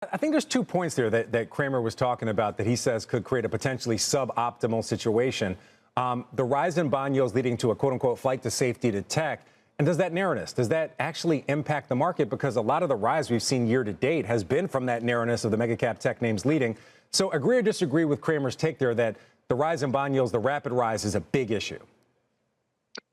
I think there's 2 points there that Kramer was talking about that he says could create a potentially suboptimal situation. The rise in bond yields leading to a quote-unquote flight to safety to tech. And does that narrowness, does that actually impact the market? Because a lot of the rise we've seen year to date has been from that narrowness of the mega cap tech names leading. So agree or disagree with Kramer's take there that the rise in bond yields, the rapid rise, is a big issue?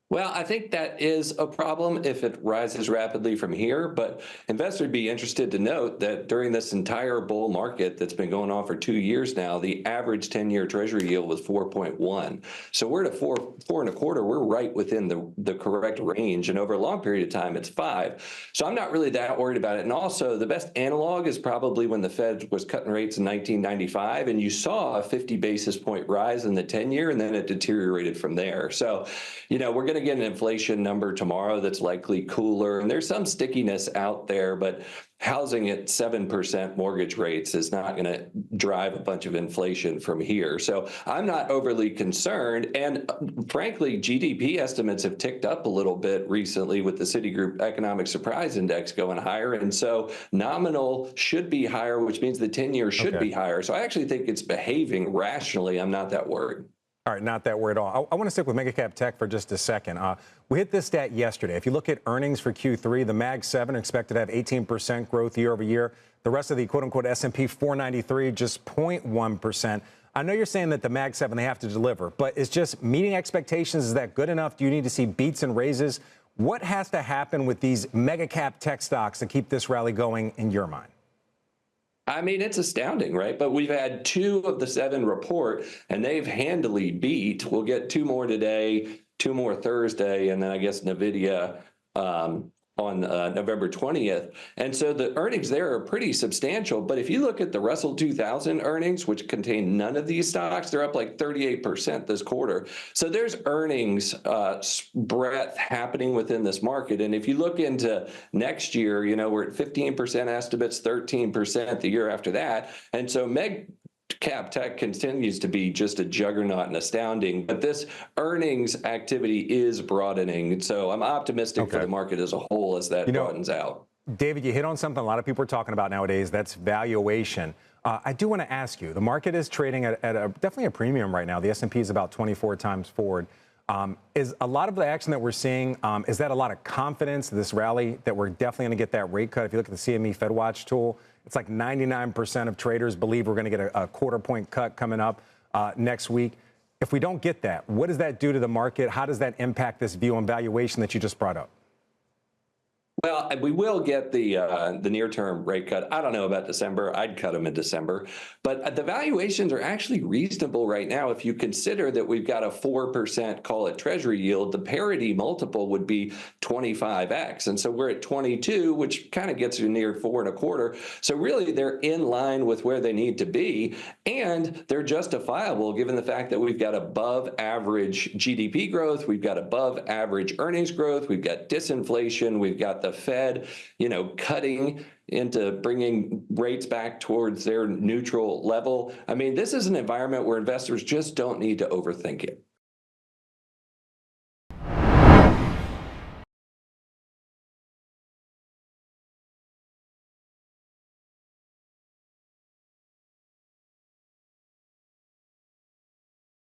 Well, I think that is a problem if it rises rapidly from here, but investors would be interested to note that during this entire bull market that's been going on for 2 years now, the average 10-year Treasury yield was 4.1. So we're at a 4.25. We're right within the correct range, and over a long period of time, it's 5. So I'm not really that worried about it. And also, the best analog is probably when the Fed was cutting rates in 1995, and you saw a 50 basis point rise in the 10-year, and then it deteriorated from there. So, we're going to get an inflation number tomorrow that's likely cooler, and there's some stickiness out there, but housing at 7% mortgage rates is not going to drive a bunch of inflation from here. So I'm not overly concerned. And frankly, GDP estimates have ticked up a little bit recently with the Citigroup Economic Surprise Index going higher. And so nominal should be higher, which means the 10-year should be higher. So I actually think it's behaving rationally. I'm not that worried. All right, not that worried at all. I want to stick with mega cap tech for just a second. We hit this stat yesterday. If you look at earnings for Q3, the Mag 7 are expected to have 18% growth year over year. The rest of the quote-unquote S&P 493, just 0.1%. I know you're saying that the Mag 7, they have to deliver, but is just meeting expectations, is that good enough? Do you need to see beats and raises? What has to happen with these mega cap tech stocks to keep this rally going in your mind? I mean, it's astounding, right? But we've had 2 of the 7 report, and they've handily beat. We'll get 2 more today, 2 more Thursday, and then I guess NVIDIA on November 20th. And so the earnings there are pretty substantial. But if you look at the Russell 2000 earnings, which contain none of these stocks, they're up like 38% this quarter. So there's earnings breadth happening within this market. And if you look into next year, we're at 15% estimates, 13% the year after that. And so cap tech continues to be just a juggernaut and astounding, but this earnings activity is broadening. So I'm optimistic for the market as a whole as that broadens out. David, you hit on something a lot of people are talking about nowadays. That's valuation. I do want to ask you, the market is trading at definitely a premium right now. The S&P is about 24 times forward. Is a lot of the action that we're seeing, is that a lot of confidence, this rally, that we're definitely going to get that rate cut? If you look at the CME FedWatch tool, it's like 99% of traders believe we're going to get a quarter-point cut coming up next week. If we don't get that, what does that do to the market? How does that impact this view on valuation that you just brought up? Well, we will get the near-term rate cut. I don't know about December. I'd cut them in December. But the valuations are actually reasonable right now. If you consider that we've got a 4%, call it Treasury yield, the parity multiple would be 25x. And so we're at 22, which kind of gets you near 4.25. So really, they're in line with where they need to be. And they're justifiable given the fact that we've got above average GDP growth. We've got above average earnings growth. We've got disinflation. We've got the Fed, cutting into bringing rates back towards their neutral level. I mean, this is an environment where investors just don't need to overthink it.